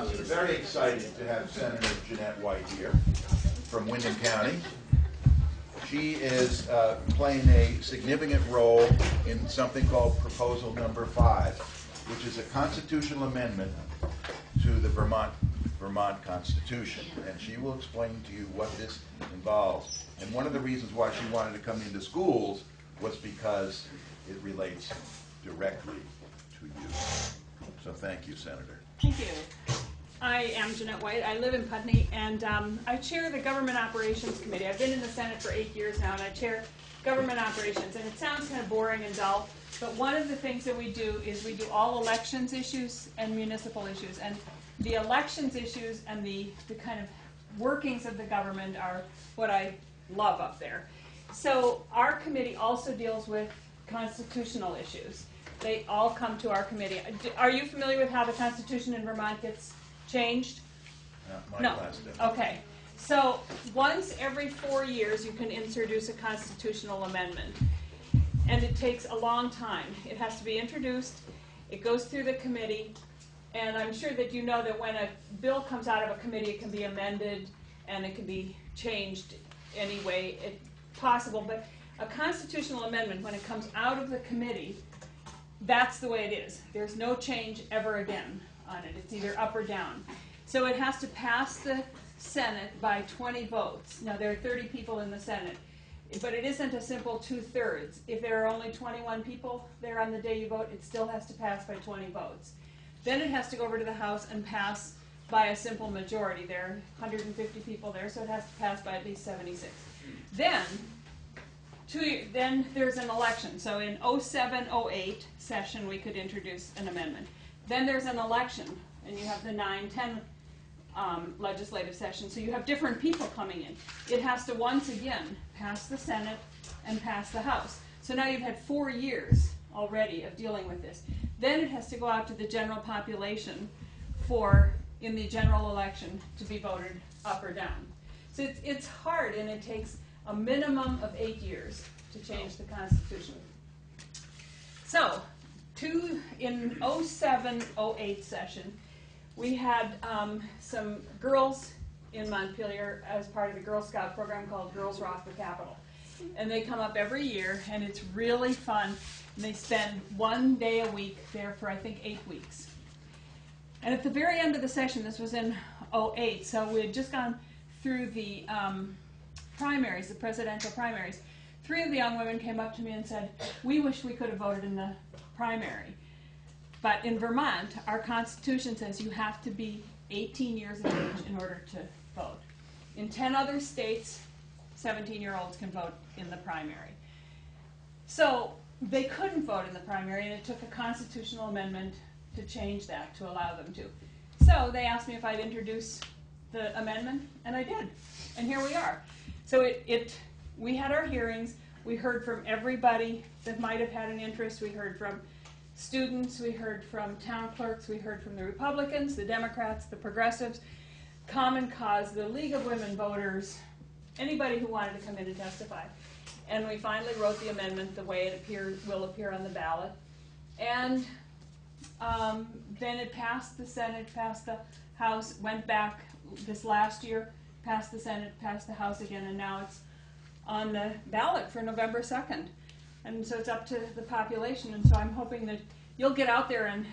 We're very excited to have Senator Jeanette White here from Windham County. She is playing a significant role in something called Proposal Number 5, which is a constitutional amendment to the Vermont Constitution. And she will explain to you what this involves. And one of the reasons why she wanted to come into schools was because it relates directly to you. So thank you, Senator. Thank you. I am Jeanette White. I live in Putney, and I chair the Government Operations Committee. I've been in the Senate for 8 years now, and I chair Government Operations. And it sounds kind of boring and dull, but one of the things that we do is we do all elections issues and municipal issues. And the elections issues and the kind of workings of the government are what I love up there. So our committee also deals with constitutional issues. They all come to our committee. Are you familiar with how the Constitution in Vermont gets changed? No. Okay. So once every 4 years you can introduce a constitutional amendment. And it takes a long time. It has to be introduced, it goes through the committee, and I'm sure that you know that when a bill comes out of a committee it can be amended and it can be changed any way possible. But a constitutional amendment, when it comes out of the committee, that's the way it is. There's no change ever again on it. It's either up or down. So it has to pass the Senate by 20 votes. Now, there are 30 people in the Senate, but it isn't a simple 2/3. If there are only 21 people there on the day you vote, it still has to pass by 20 votes. Then it has to go over to the House and pass by a simple majority. There are 150 people there, so it has to pass by at least 76. Then there's an election. So in 07-08 session, we could introduce an amendment. Then there's an election, and you have the 9-10 legislative session. So you have different people coming in. It has to once again pass the Senate and pass the House. So now you've had 4 years already of dealing with this. Then it has to go out to the general population in the general election to be voted up or down. So it's hard, and it takes a minimum of 8 years to change the Constitution. So, in 07-08 session, we had some girls in Montpelier as part of the Girl Scout program called Girls Rock the Capitol. And they come up every year, and it's really fun. And they spend 1 day a week there for, I think, 8 weeks. And at the very end of the session, this was in 08, so we had just gone through the primaries, the presidential primaries. 3 of the young women came up to me and said, "We wish we could have voted in the primary. But in Vermont, our Constitution says you have to be 18 years of age in order to vote. In 10 other states, 17-year-olds can vote in the primary." So they couldn't vote in the primary, and it took a constitutional amendment to change that, to allow them to. So they asked me if I'd introduce the amendment, and I did. And here we are. So we had our hearings. We heard from everybody that might have had an interest. We heard from students. We heard from town clerks. We heard from the Republicans, the Democrats, the Progressives, Common Cause, the League of Women Voters, anybody who wanted to come in and testify. And we finally wrote the amendment the way it will appear on the ballot. And then it passed the Senate, passed the House, went back this last year, passed the Senate, passed the House again, and now it's on the ballot for November 2nd. And so it's up to the population, and so I'm hoping that you'll get out there, and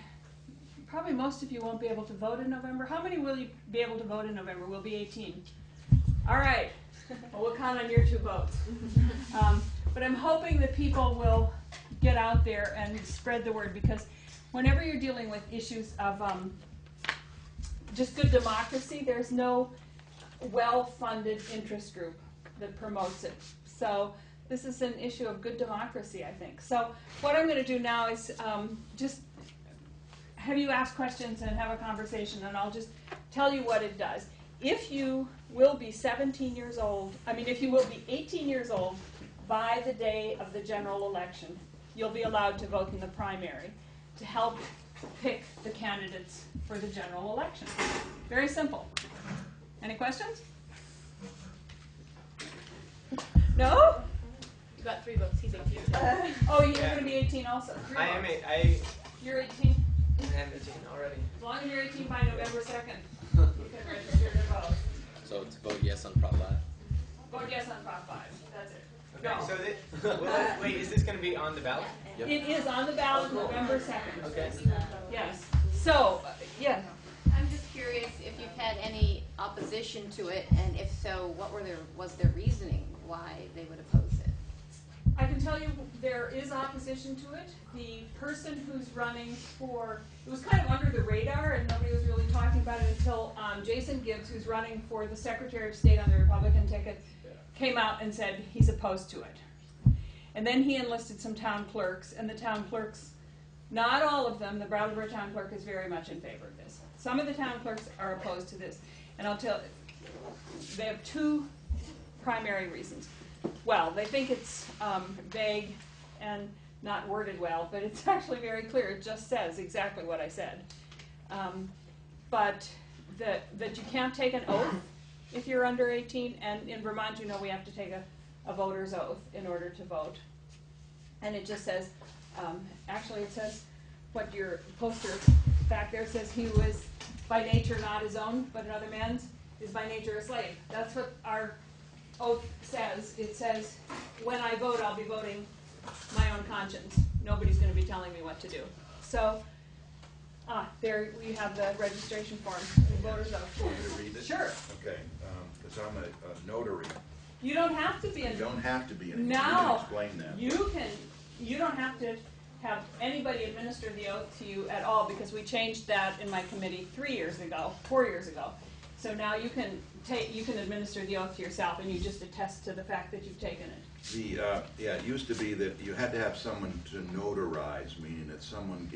probably most of you won't be able to vote in November. How many will you be able to vote in November? We'll be 18. All right. Well, we'll count on your 2 votes. But I'm hoping that people will get out there and spread the word, because whenever you're dealing with issues of just good democracy, there's no well-funded interest group that promotes it. So this is an issue of good democracy, I think. So what I'm going to do now is just have you ask questions and have a conversation, and I'll just tell you what it does. If you will be 17 years old, if you will be 18 years old by the day of the general election, you'll be allowed to vote in the primary to help pick the candidates for the general election. Very simple. Any questions? No? You got 3 votes. He's 18. Oh, you're going to be 18 also. 3 I am votes. You're 18? I am 18 already. As long as you're 18 by November 2nd, you can register to vote. So to vote yes on Prop 5? Vote yes on Prop 5. That's it. Okay, so wait, is this going to be on the ballot? Yep. It is on the ballot November 2nd. Okay. Yes. So, yeah. I'm just curious if you've had any opposition to it, and if so, what was their reasoning why they would oppose it? I can tell you there is opposition to it. The person who's running for, it was kind of under the radar and nobody was really talking about it until Jason Gibbs, who's running for the Secretary of State on the Republican ticket, came out and said he's opposed to it. And then he enlisted some town clerks, and the town clerks, not all of them, the Brattleboro town clerk is very much in favor of this. Some of the town clerks are opposed to this. And I'll tell you, they have 2 primary reasons. Well, they think it's vague and not worded well, but it's actually very clear. It just says exactly what I said. But that you can't take an oath if you're under 18, and in Vermont, you know, we have to take a voter's oath in order to vote. And it just says, actually it says, what your poster back there says, he who is by nature not his own, but another man's, is by nature a slave. That's what our oath says. It says, when I vote, I'll be voting my own conscience. Nobody's going to be telling me what to do. So, there we have the registration form, the voter's oath. Want me to read it? Sure. Okay, because I'm a notary. You don't have to be You don't have to be a notary. No. You can explain that. You don't have to have anybody administer the oath to you at all, because we changed that in my committee 4 years ago. So now you can administer the oath to yourself, and you just attest to the fact that you've taken it. It used to be that you had to have someone to notarize, meaning that someone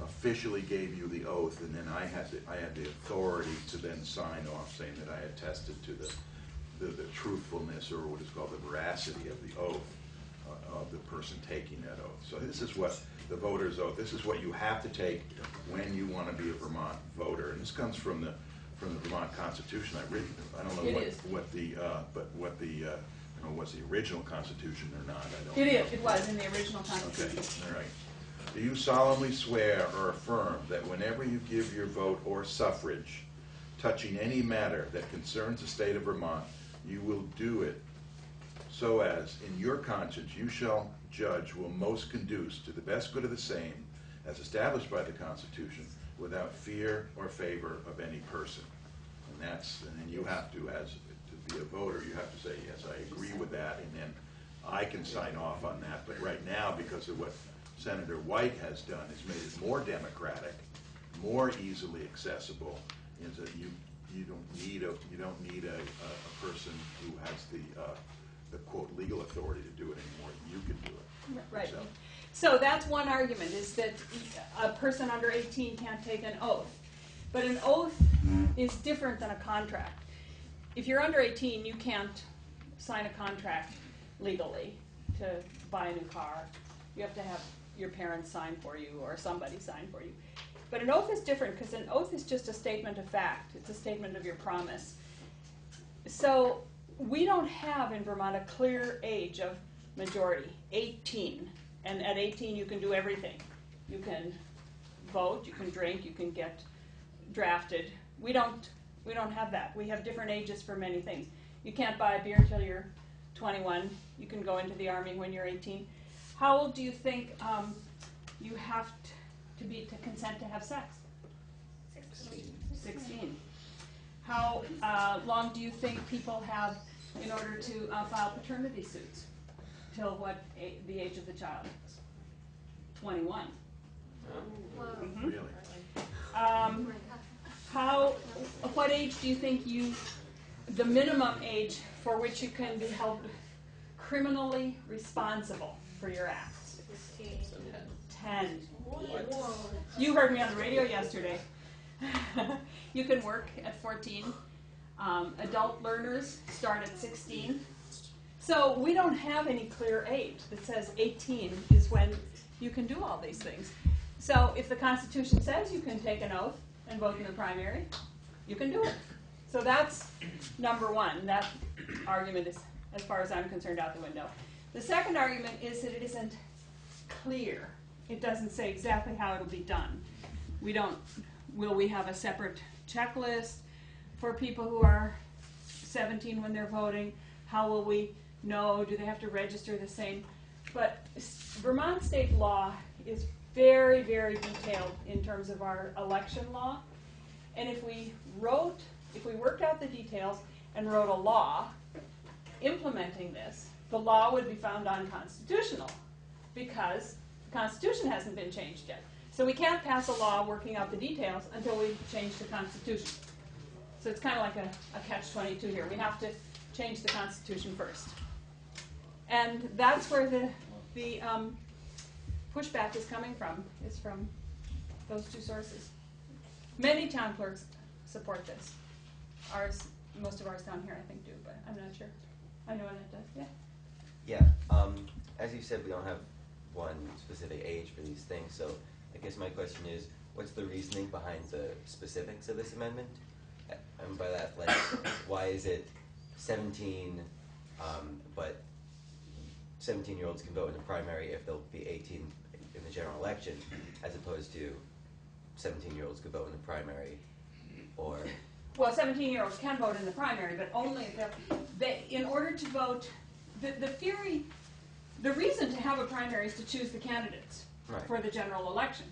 officially gave you the oath, and then I had the authority to then sign off saying that I attested to the truthfulness, or what is called the veracity of the oath of the person taking that oath. So this is what the voter's oath. This is what you have to take when you want to be a Vermont voter, and this comes from the Vermont Constitution. I don't know what the I don't know was the original Constitution or not. I don't know. It was in the original Constitution. Okay, all right. Do you solemnly swear or affirm that whenever you give your vote or suffrage touching any matter that concerns the state of Vermont, you will do it so as, in your conscience, you shall judge will most conduce to the best good of the same, as established by the Constitution, without fear or favor of any person? And then you have to, to be a voter, you have to say, yes, I agree with that, and then I can sign off on that. But right now, because of what Senator White has done, it's made it more democratic, more easily accessible, is that you don't need a person who has the quote legal authority to do it anymore. You can do it. Right. So that's one argument, is that a person under 18 can't take an oath. But an oath is different than a contract. If you're under 18, you can't sign a contract legally to buy a new car. You have to have your parents sign for you or somebody sign for you. But an oath is different, because an oath is just a statement of fact. It's a statement of your promise. So we don't have in Vermont a clear age of majority, 18. And at 18 you can do everything. You can vote, you can drink, you can get drafted. We don't have that. We have different ages for many things. You can't buy a beer until you're 21. You can go into the Army when you're 18. How old do you think you have to be to consent to have sex? 16. How long do you think people have in order to file paternity suits? Till what the age of the child? 21. Mm-hmm. Really? What age do you think the minimum age for which you can be held criminally responsible for your acts? 10. You heard me on the radio yesterday. You can work at 14. Adult learners start at 16. So we don't have any clear age that says 18 is when you can do all these things. So if the Constitution says you can take an oath and vote in the primary, you can do it. So that's number one. That argument is as far as I'm concerned, out the window. The second argument is that it isn't clear. It doesn't say exactly how it'll be done. Will we have a separate checklist for people who are 17 when they're voting? How will we know? Do they have to register the same? But Vermont state law is very, very detailed in terms of our election law. And if we worked out the details and wrote a law implementing this, the law would be found unconstitutional because the Constitution hasn't been changed yet. So we can't pass a law working out the details until we change the Constitution. So it's kind of like a catch-22 here. We have to change the Constitution first. And that's where the pushback is coming from, is from those two sources. Many town clerks support this. Most of ours down here, I think, do, but I'm not sure. I know Annette does, yeah. Yeah, as you said, we don't have one specific age for these things, so I guess my question is, what's the reasoning behind the specifics of this amendment? And by that, like, why is it 17, but 17-year-olds can vote in the primary if they'll be 18 in the general election, as opposed to 17-year-olds could vote in the primary, or... Well, 17-year-olds can vote in the primary, but only if in order to vote, the reason to have a primary is to choose the candidates for the general election.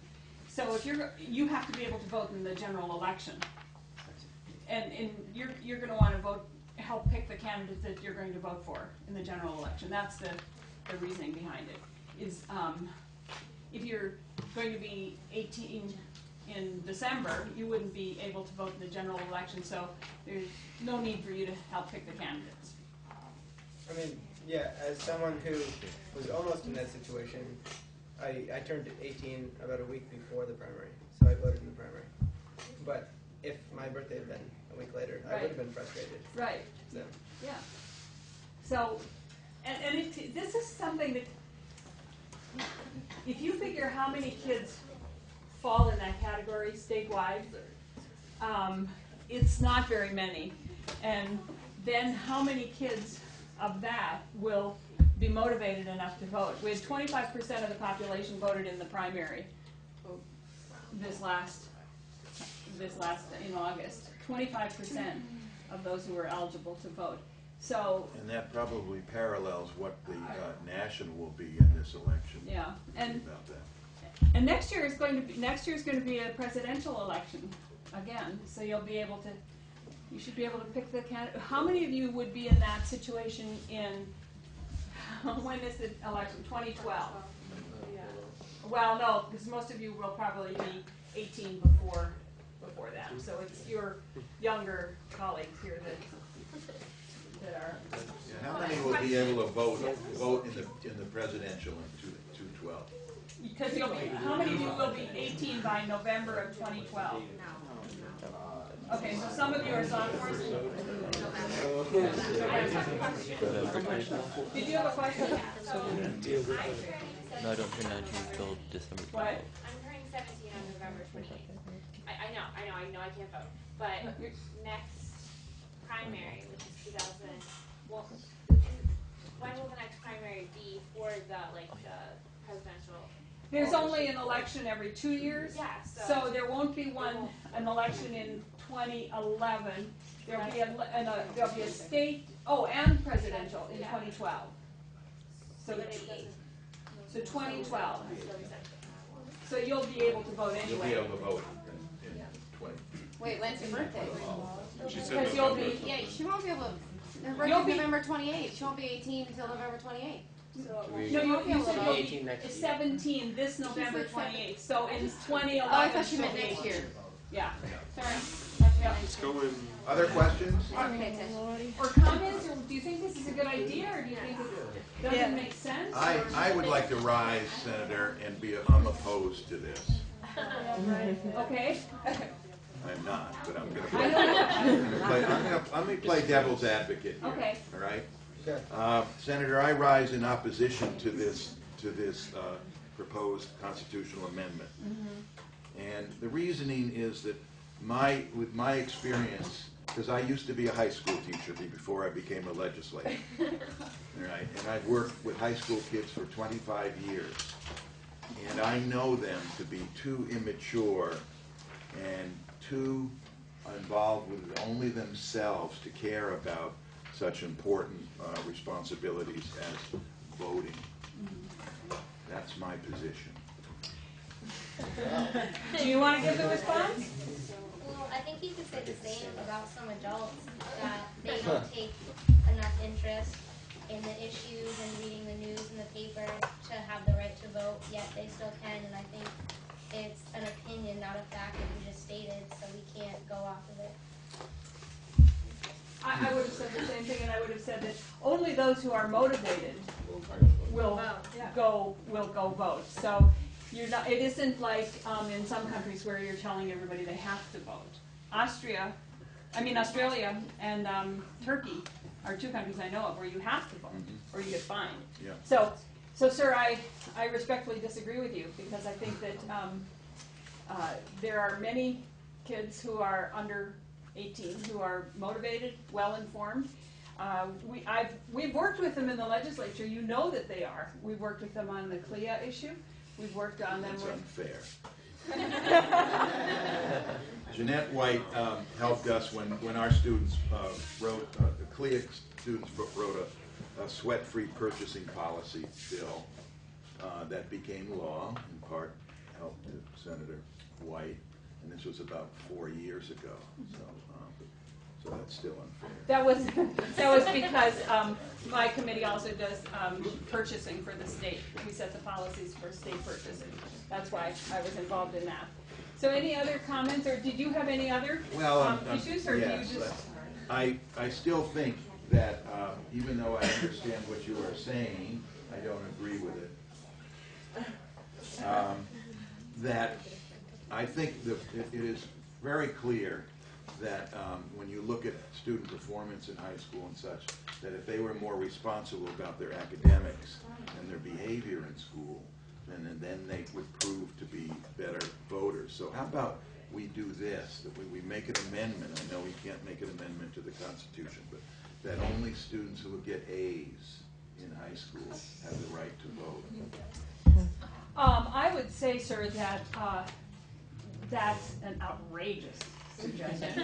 So if you have to be able to vote in the general election, and you're going to want to help pick the candidates that you're going to vote for in the general election. That's the reasoning behind it. Is if you're going to be 18 in December, you wouldn't be able to vote in the general election, so there's no need for you to help pick the candidates. I mean, yeah, as someone who was almost in that situation, I turned 18 about a week before the primary, so I voted in the primary. But if my birthday had been a week later, I would have been frustrated. Right. So. Yeah. So, and this is something that, if you figure how many kids fall in that category statewide, it's not very many. And then how many kids of that will be motivated enough to vote? We had 25% of the population voted in the primary this last in August. 25% of those who were eligible to vote. So. And that probably parallels what the national will be in this election. Yeah, and about that. and next year is going to be a presidential election again. So you should be able to pick the candidate. How many of you would be in that situation in when is the election? 2012. Well, no, because most of you will probably be 18 before that. So it's your younger colleagues here that are. Yeah, how many will be able to vote in the presidential in 2012? Because how many of you will be 18 by November of 2012? Okay, so some of you are sophomores. Did you have a question? No, I don't turn 19 until December 12th. What? I'm turning 17 on November 28th. I know I can't vote. But next primary, which is 2000, well, when will the next primary be for the presidential? There's only an election every 2 years. Yeah, so there won't be an election in 2011. There'll be a state, and presidential in 2012. So 2012. So you'll be able to vote anyway. You'll be able to vote in 20. Wait, when's your birthday? She said Because you'll November. Yeah, she won't be able to. Her birthday's You'll be- November 28th. She won't be 18 until November 28th. No, you said you'll be 17 this November 28th. So in 2011. Oh, I thought she meant she'll be next year. Yeah. Sorry. Yeah. Let's go in. Other questions? I didn't pay attention. Or comments, or do you think this is a good idea, or do you think it doesn't make sense? I would like to rise, Senator, and be unopposed to this. Okay. I'm not, but I'm going to I play. don't know. Let me play devil's advocate here. Okay. All right. Sure. Senator, I rise in opposition to this proposed constitutional amendment, and the reasoning is that with my experience because I used to be a high school teacher before I became a legislator. Right? And I've worked with high school kids for 25 years. And I know them to be too immature and too involved with only themselves to care about such important responsibilities as voting. That's my position. Do you want to give the response? Well, I think you could say the same about some adults, that they don't take enough interest in the issues and reading the news in the paper to have the right to vote, yet they still can, and I think it's an opinion, not a fact that you just stated, so we can't go off of it. I would have said the same thing, and I would have said that only those who are motivated will go vote. So you're not. It isn't like in some countries where you're telling everybody they have to vote. Australia, and Turkey are two countries I know of where you have to vote or you get fined. Yeah. So, sir, I respectfully disagree with you, because I think that there are many kids who are under 18 who are motivated, well-informed. We've worked with them in the legislature. You know that they are. We've worked with them on the CLIA issue. We've worked on them That's with... unfair. Jeanette White helped us when our students wrote, the CLIA students wrote a Sweatfree Purchasing policy bill that became law, in part helped Senator White, and this was about 4 years ago. So that's still unfair. That was because my committee also does purchasing for the state. We set the policies for state purchasing. That's why I was involved in that. So any other comments, or did you have any other issues, or yes, do you just... I still think that even though I understand what you are saying, I don't agree with it. That I think that it is very clear that when you look at student performance in high school and such, that if they were more responsible about their academics and their behavior in school, then they would prove to be better voters. So how about we do this, that we make an amendment. I know we can't make an amendment to the Constitution, but that only students who get A's in high school have the right to vote. I would say, sir, that that's an outrageous suggestion.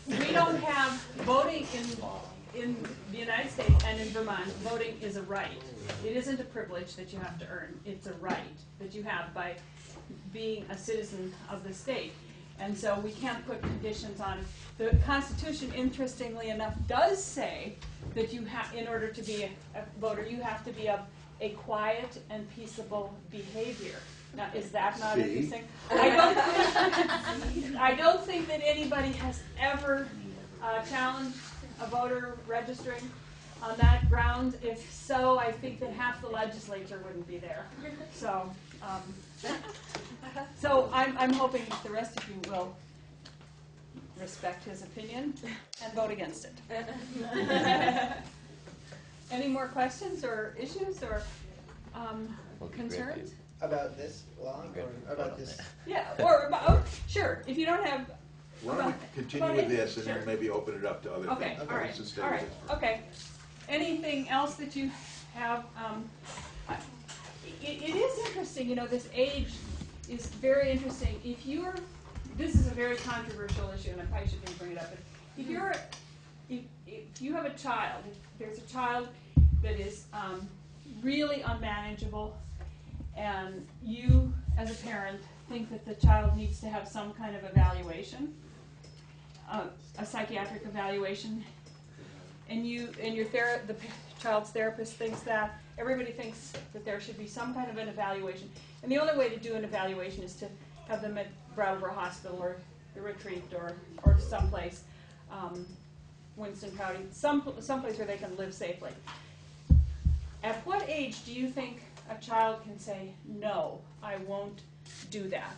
We don't have voting in the United States and in Vermont. Voting is a right. It isn't a privilege that you have to earn. It's a right that you have by being a citizen of the state. And so we can't put conditions on it. The Constitution, interestingly enough, does say that you have, in order to be a voter, you have to be of a quiet and peaceable behavior. Now, is that not interesting? I don't think that anybody has ever challenged a voter registering on that ground. If so, I think that half the legislature wouldn't be there. So, I'm hoping that the rest of you will respect his opinion and vote against it. Any more questions or issues or concerns? About this law or about this? Yeah, or about, sure, if you don't have... Why don't we continue with this and then maybe open it up to other Okay, things? all right, Let's stay all with right, this. okay. Anything else that you have? It is interesting, you know, this age is very interesting. This is a very controversial issue, and I probably shouldn't bring it up, but if you have a child, if there's a child that is really unmanageable, and you, as a parent, think that the child needs to have some kind of evaluation, a psychiatric evaluation, and the child's therapist thinks that, everybody thinks that there should be some kind of an evaluation, and the only way to do an evaluation is to have them at Brattleboro Hospital or the Retreat or someplace, Winston County, someplace where they can live safely. At what age do you think a child can say, no, I won't do that?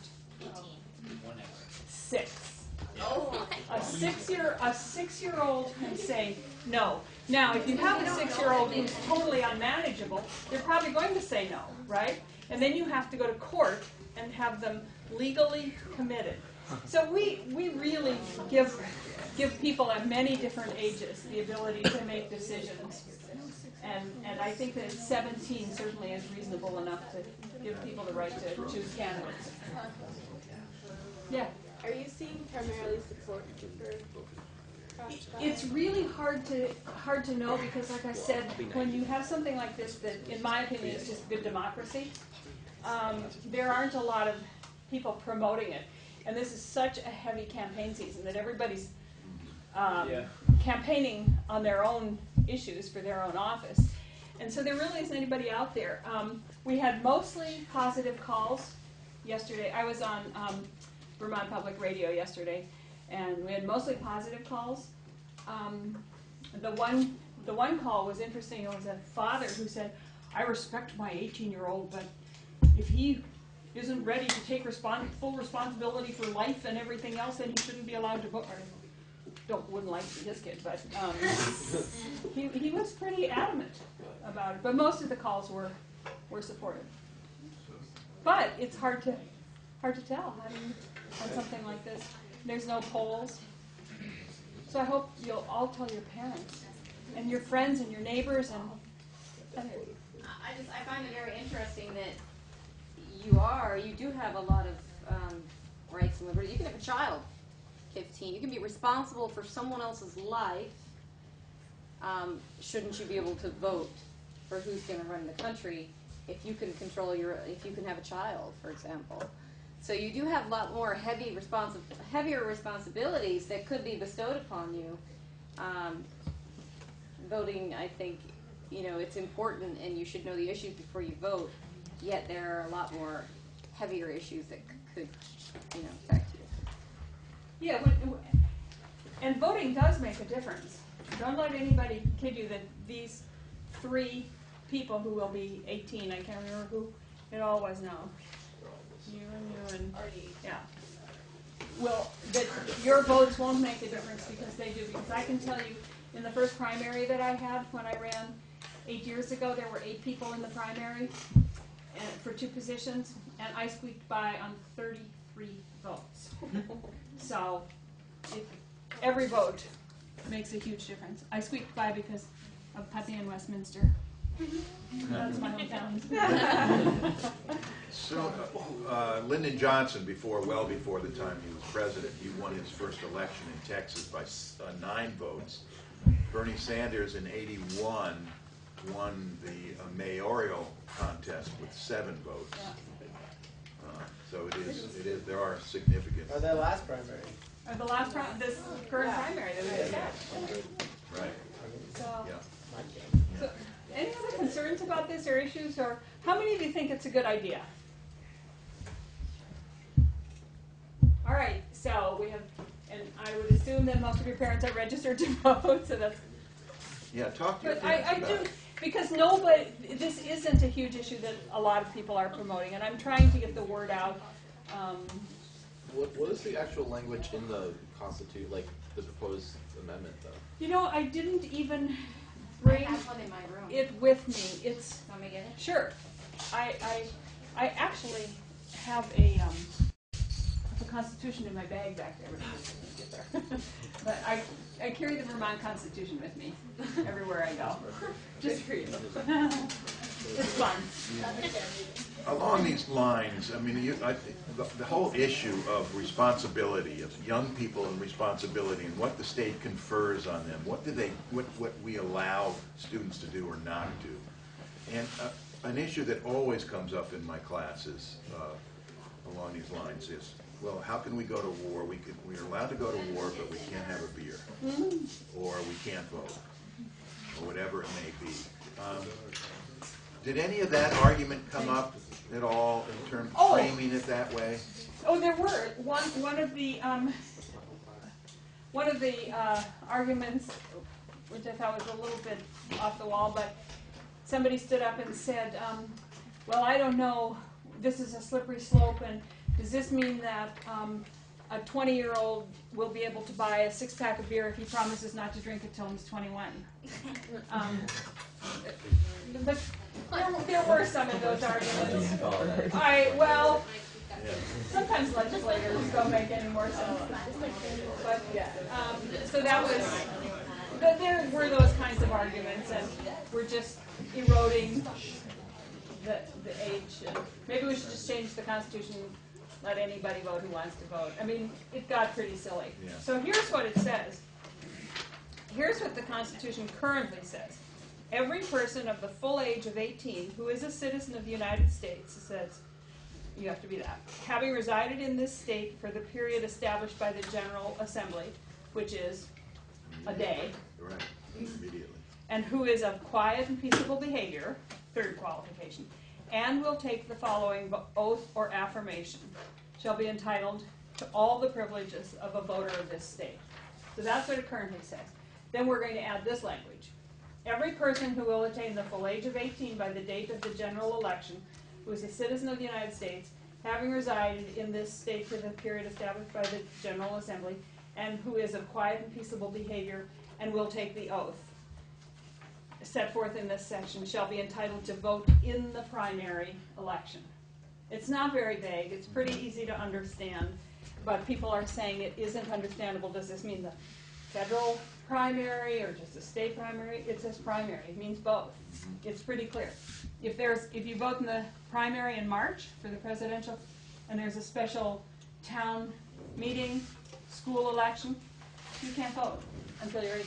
6. Oh. A 6-year-old can say no. Now, if you have a 6-year-old who's totally unmanageable, they're probably going to say no, right? And then you have to go to court and have them legally committed. So we really give people at many different ages the ability to make decisions. And I think that 17 certainly is reasonable enough to give people the right to choose candidates. Yeah. Are you seeing primarily support for It's really hard to know because, like I said, when you have something like this that, in my opinion, is just good democracy, there aren't a lot of people promoting it. And this is such a heavy campaign season that everybody's campaigning on their own issues for their own office. And so there really isn't anybody out there. We had mostly positive calls yesterday. I was on Vermont Public Radio yesterday, and we had mostly positive calls. The one call was interesting. It was a father who said, "I respect my 18-year-old, but if he isn't ready to take full responsibility for life and everything else, then he shouldn't be allowed to vote." Wouldn't like to be his kid, but he was pretty adamant about it. But most of the calls were supportive. But it's hard to tell on something like this. There's no polls. So I hope you'll all tell your parents and your friends and your neighbors and others. I find it very interesting that you do have a lot of rights and liberties. You can have a child, 15. You can be responsible for someone else's life. Shouldn't you be able to vote for who's going to run the country if you can if you can have a child, for example? So you do have a lot more heavier responsibilities that could be bestowed upon you. Voting, I think, it's important, and you should know the issues before you vote. Yet there are a lot more heavier issues that could, affect you. Yeah, and voting does make a difference. Don't let anybody kid you that these 3 people who will be 18, I can't remember who it all was now. You and yeah. Well, that your votes won't make a difference because they do. Because I can tell you, in the first primary that I had when I ran 8 years ago, there were 8 people in the primary and for 2 positions, and I squeaked by on 33 votes. So every vote makes a huge difference. I squeaked by because of Putney and Westminster. That's my hometown. So, Lyndon Johnson, well before the time he was president, he won his first election in Texas by 9 votes. Bernie Sanders in '81 won the mayoral contest with 7 votes. So it is. There are significant. Or the last primary. Or the last this current primary that we just had. Right. So, Yeah. so, any other concerns about this or issues, or how many of you think it's a good idea? All right, so we have, and I would assume that most of your parents are registered to vote, so that's. Yeah, talk to your But parents I about do, it. because this isn't a huge issue that a lot of people are promoting, and I'm trying to get the word out. What is the actual language in the Constitution, like the proposed amendment, though? I didn't even I bring have one in my room. it with me. It's. Want me to get it? Sure. I actually have a Constitution in my bag back there. Get there. But I carry the Vermont Constitution with me everywhere I go. Just for you. It's fun. Along these lines, I mean, the whole issue of responsibility, of young people and responsibility, and what the state confers on them, what we allow students to do or not do, and an issue that always comes up in my classes along these lines is, well, how can we go to war? We're allowed to go to war, but we can't have a beer, or we can't vote, or whatever it may be. Did any of that argument come up at all in terms of framing it that way? Oh, there were one of the arguments, which I thought was a little bit off the wall, but somebody stood up and said, "Well, I don't know. This is a slippery slope, and does this mean that a 20-year-old will be able to buy a 6-pack of beer if he promises not to drink it till he's 21?" But there were some of those arguments. Sometimes legislators don't make any more sense. But, so that was, but there were those kinds of arguments, and we're just eroding the age. And maybe we should just change the Constitution, let anybody vote who wants to vote. I mean, it got pretty silly. Yeah. So here's what it says. Here's what the Constitution currently says. Every person of the full age of 18 who is a citizen of the United States, it says, you have to be that, having resided in this state for the period established by the General Assembly, which is a day, Right, immediately. and who is of quiet and peaceable behavior, third qualification, and will take the following oath or affirmation, shall be entitled to all the privileges of a voter of this state. So that's what it currently says. Then we're going to add this language. Every person who will attain the full age of 18 by the date of the general election, who is a citizen of the United States, having resided in this state for the period established by the General Assembly, and who is of quiet and peaceable behavior, and will take the oath set forth in this section, shall be entitled to vote in the primary election. It's not very vague. It's pretty easy to understand, but people are saying it isn't understandable. Does this mean the federal primary or just the state primary? It says primary. It means both. It's pretty clear. If you vote in the primary in March for the presidential, and there's a special town meeting, school election, you can't vote until you're 18.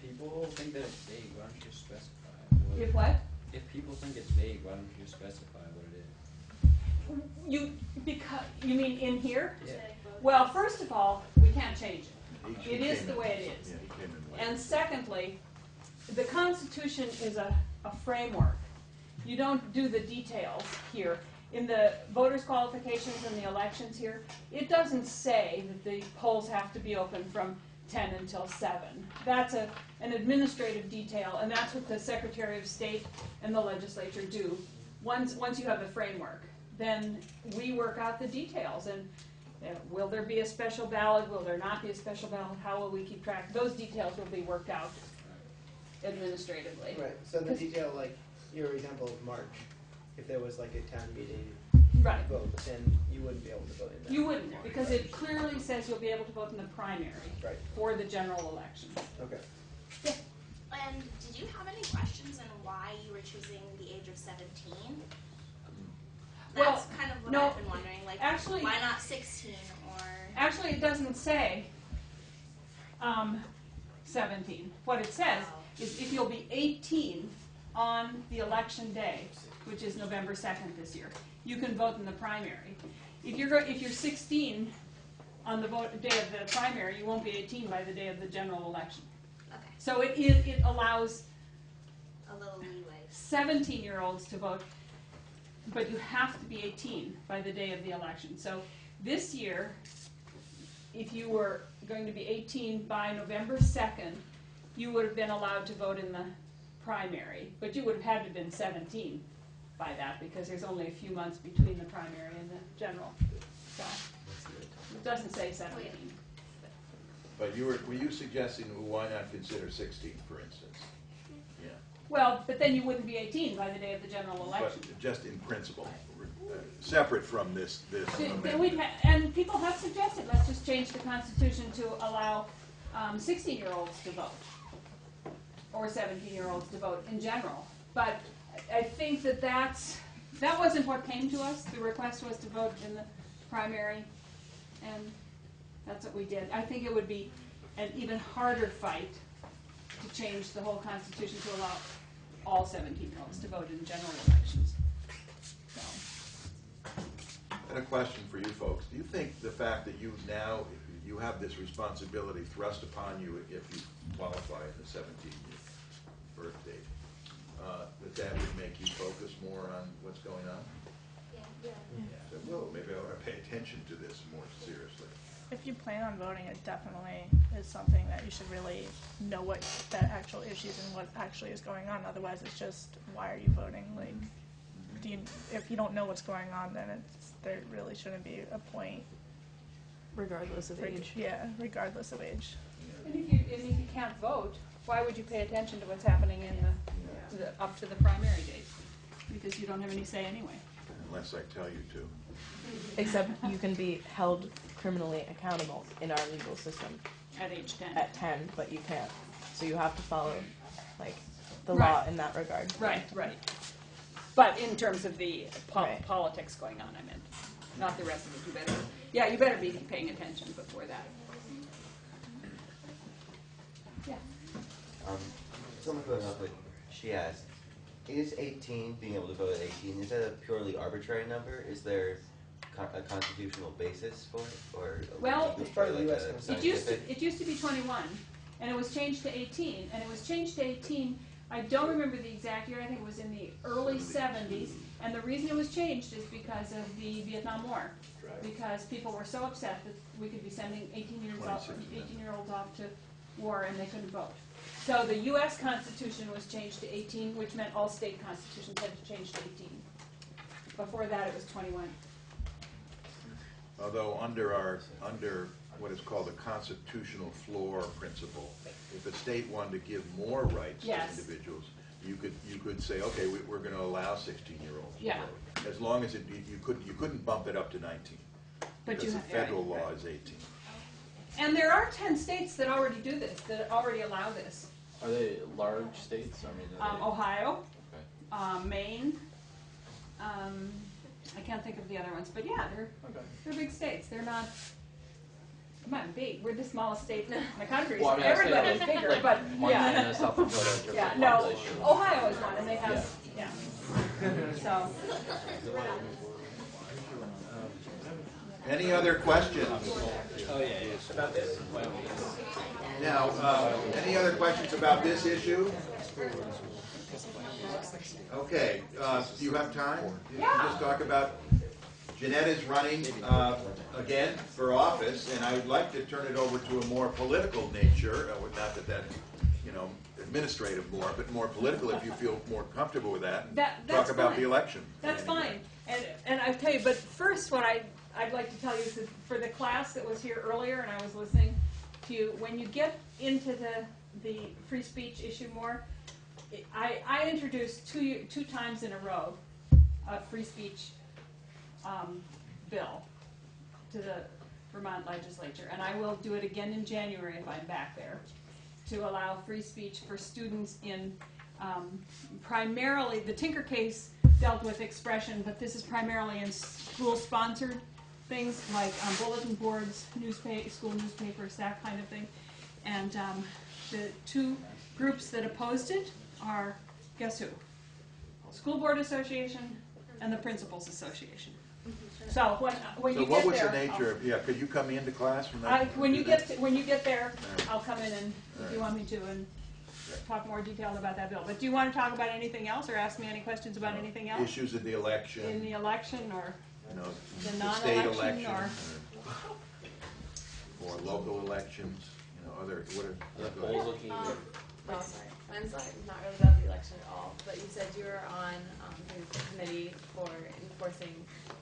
People think that it's vague, why don't you just specify? If what? If people think it's vague, why don't you just specify what it is? You mean in here? Yeah. Well, first of all, we can't change it. He It is came the in- way it is. Yeah, he came in late. And secondly, the Constitution is a framework. You don't do the details here. In the voters' qualifications and the elections here, it doesn't say that the polls have to be open from 10 until 7. That's an administrative detail, and that's what the Secretary of State and the legislature do. Once you have the framework, then we work out the details. And will there be a special ballot? Will there not be a special ballot? How will we keep track? Those details will be worked out administratively. Right, so the detail, like your example of March, if there was like a town meeting Right. vote, then you wouldn't be able to vote in that. You wouldn't, because it clearly says you'll be able to vote in the primary Right, for the general election. okay. And did you have any questions on why you were choosing the age of 17? Well, That's kind of what no, I've been wondering. Like, actually- why not 16 or? Actually, it doesn't say 17. What it says is if you'll be 18 on the election day, which is November 2nd this year, you can vote in the primary. If you're 16 on the day of the primary, you won't be 18 by the day of the general election. Okay, So it allows a little leeway. 17-year-olds to vote, but you have to be 18 by the day of the election. So this year, if you were going to be 18 by November 2nd, you would have been allowed to vote in the primary, but you would have had to have been 17 by that, because there's only a few months between the primary and the general. So it doesn't say 17. But were you suggesting, well, why not consider 16, for instance? Yeah. Well, but then you wouldn't be 18 by the day of the general But election. just in principle, separate from this Then amendment. we'd and people have suggested, let's just change the Constitution to allow 16-year-olds to vote, or 17-year-olds to vote in general. But I think that wasn't what came to us. The request was to vote in the primary, and that's what we did. I think it would be an even harder fight to change the whole Constitution to allow all 17-year-olds to vote in general elections. So. I had a question for you folks. Do you think the fact that you have this responsibility thrust upon you if you qualify in the 17th birth date, that would make you focus more on what's going on? Yeah. So, whoa, maybe I ought to pay attention to this more seriously. If you plan on voting, it definitely is something that you should really know what the actual issues and what actually is going on. Otherwise, it's just, why are you voting? Like, if you don't know what's going on, then there really shouldn't be a point. Regardless of age. Yeah, regardless of age. And if you can't vote, why would you pay attention to what's happening in the up to the primary date? Because you don't have any say anyway. Unless I tell you to. Except you can be held criminally accountable in our legal system At age 10. at 10, but you can't. So you have to follow, like, the Right. law in that regard. Right, right. But in terms of the Right. politics going on, I meant, not the rest of it. You better be paying attention before that. Yeah. Someone going off what she asked, is 18, being able to vote at 18, is that a purely arbitrary number? Is there a constitutional basis for it? Or Well, It's part of the like US a Constitution. It used to be 21, and it was changed to 18, and it was changed to 18. I don't remember the exact year. I think it was in the early 70s, and the reason it was changed is because of the Vietnam War. Because people were so upset that we could be sending 18-year-olds off to war and they couldn't vote. So the U.S. Constitution was changed to 18, which meant all state constitutions had to change to 18. Before that, it was 21. Although under what is called the constitutional floor principle, if a state wanted to give more rights Yes. to individuals, you could say, okay, we're going to allow 16-year-olds to Yeah. vote, as long as you couldn't bump it up to 19, But because you the federal right, law right. is 18. And there are 10 states that already do this, that already allow this. Are they large states? I mean, are they, Ohio, okay. Maine. I can't think of the other ones, but yeah, they're big states. They're not. Come on, big. We're the smallest state in the country, Well, I so mean, I was saying, everybody's like, bigger. like But Montana, yeah, South Dakota, different yeah. No, population. Ohio is one, and they have yeah. So Any other questions? Oh, yeah, yeah. About this? Now, any other questions about this issue? Okay, do you have time? You can just talk about, Jeanette is running again for office, and I would like to turn it over to a more political nature, not that that's, administrative more, but more political if you feel more comfortable with that. that's Talk about fine. the election. That's fine. And I'll tell you, but first what I'd like to tell you is that for the class that was here earlier and I was listening to you, when you get into the free speech issue more, I introduced two times in a row a free speech bill to the Vermont legislature, and I will do it again in January if I'm back there, to allow free speech for students in primarily, the Tinker case dealt with expression, but this is primarily in school-sponsored things like bulletin boards, school newspapers, that kind of thing. And the two groups that opposed it are, guess who? School Board Association and the Principals Association. So when you get there, what was the nature of? Could you come into class from that? when you get there, I'll come in and if you want me to and talk more detailed about that bill. But do you want to talk about anything else or ask me any questions about anything else? Issues of the election. In the election or the the non-election state election, or local elections. Other what are The polls looking good. Oh, sorry. Mine's not really about the election at all, but you said you were on the committee for enforcing,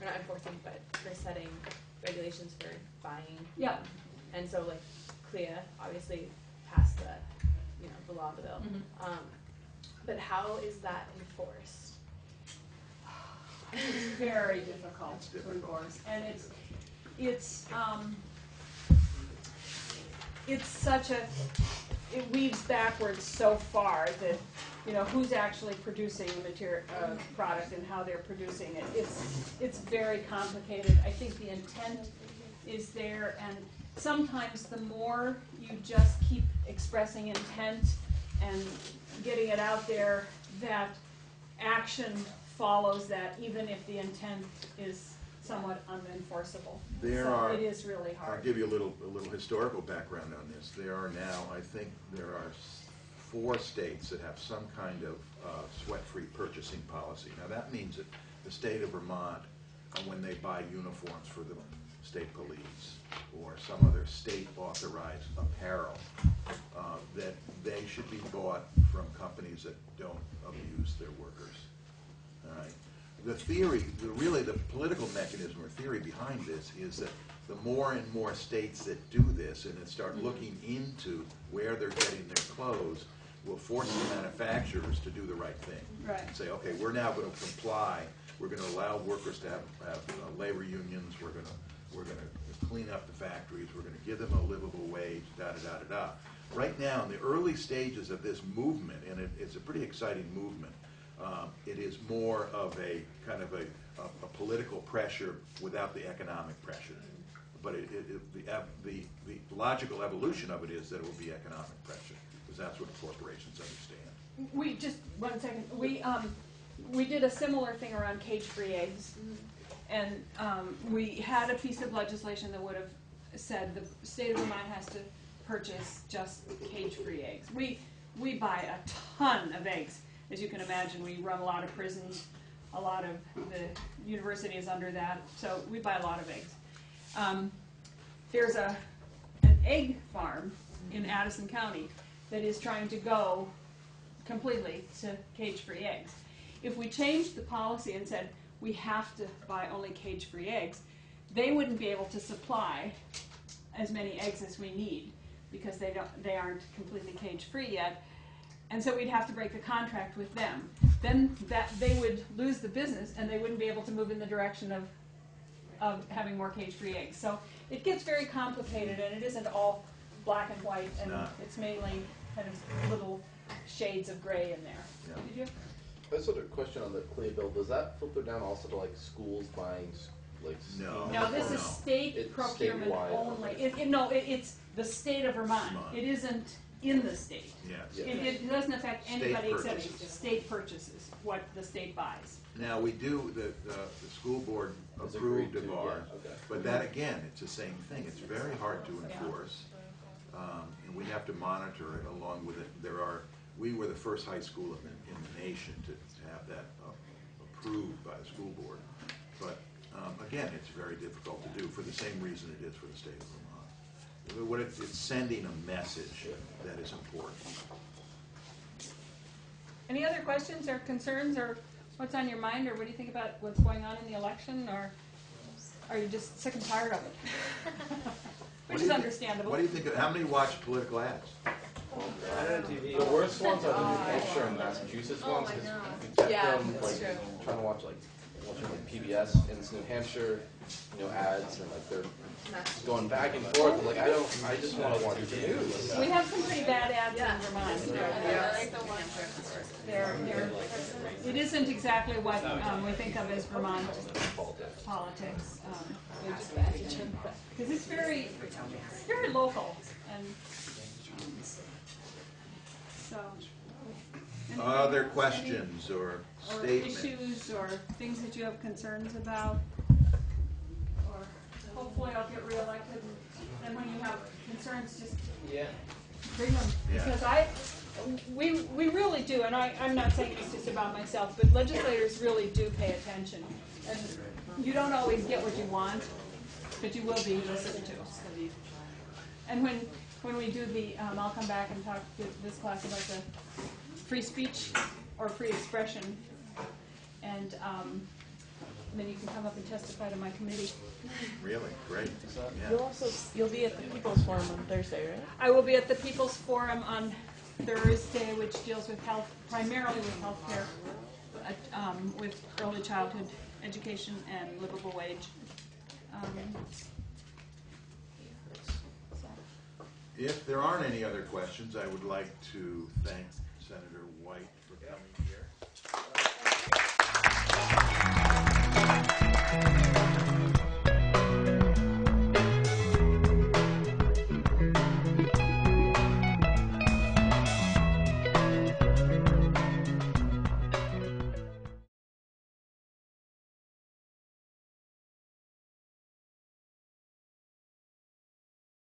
or not enforcing, but for setting regulations for buying. Yeah. And so, like, CLIA obviously passed the law, the bill. Mhm. But how is that enforced? It's very difficult to enforce, and it's such it weaves backwards so far that who's actually producing the material product and how they're producing it. It's very complicated. I think the intent is there, and sometimes the more you just keep expressing intent and getting it out there, that action follows that, even if the intent is somewhat unenforceable. It is really hard. I'll give you a little historical background on this. There are now, I think, 4 states that have some kind of sweat-free purchasing policy. Now that means that the state of Vermont, when they buy uniforms for the state police or some other state-authorized apparel, that they should be bought from companies that don't abuse their workers. All right. The theory, the political mechanism or theory behind this is that the more and more states that do this and that start looking into where they're getting their clothes will force the manufacturers to do the right thing. Right. And say, okay, we're now going to comply We're going to allow workers to have labor unions. We're going to clean up the factories. We're going to give them a livable wage. Da da da da da. Right now, in the early stages of this movement, and it's a pretty exciting movement. It is more of a kind of a political pressure without the economic pressure. But the logical evolution of it is that it will be economic pressure, because that's what corporations understand. We just, 1 second, we did a similar thing around cage-free eggs. And we had a piece of legislation that would have said the state of Vermont has to purchase just cage-free eggs. We buy a ton of eggs. As you can imagine, we run a lot of prisons. A lot of the university is under that, so we buy a lot of eggs. There's an egg farm in Addison County that is trying to go completely to cage-free eggs. If we changed the policy and said we have to buy only cage-free eggs, they wouldn't be able to supply as many eggs as we need because they aren't completely cage-free yet. And so we'd have to break the contract with them. Then they would lose the business and they wouldn't be able to move in the direction of having more cage-free eggs. So it gets very complicated, and it isn't all black and white, and it's mainly kind of little shades of gray in there. Yeah. Did you? I just had a question on the CLIA bill. Does that filter down also to like schools buying like? No. No, this is state It's procurement statewide, only. okay. It's the state of Vermont. It isn't in the state. Yes. It doesn't affect State anybody except purchases. state purchases, what the state buys. Now, we do, the school board Has approved agreed of to, ours, yeah, okay. but that, again, it's the same thing. It's very hard to enforce, and we have to monitor it along with it. We were the first high school in the nation to have that approved by the school board. But, again, it's very difficult to do for the same reason it is for the state of Vermont. What it's sending a message that is important. Any other questions or concerns, or what's on your mind, or what do you think about what's going on in the election, or are you just sick and tired of it? Which is understandable. What do you think? How many watch political ads? The worst ones are the New Hampshire and Massachusetts ones. 'Cause you get Yeah, them that's like true. trying to watching PBS and it's New Hampshire, ads and like they're going back and forth. And, like I just want to watch the news. We have some pretty bad ads in Vermont. It isn't exactly what we think of as Vermont politics. Because it's very local. And so. Other questions or Or statements? issues or things that you have concerns about? Or hopefully I'll get reelected, and when you have concerns, just bring them. Yeah. Because we really do, and I'm not saying this just about myself, but legislators really do pay attention. And you don't always get what you want, but you will be listened to. And when we do I'll come back and talk to this class about the free speech or free expression, and then you can come up and testify to my committee. Really? Great. Yeah. You'll be at the People's Forum on Thursday, right? I will be at the People's Forum on Thursday, which deals with health, primarily with healthcare, with early childhood education and livable wage. If there aren't any other questions, I would like to thank Senator White for coming here.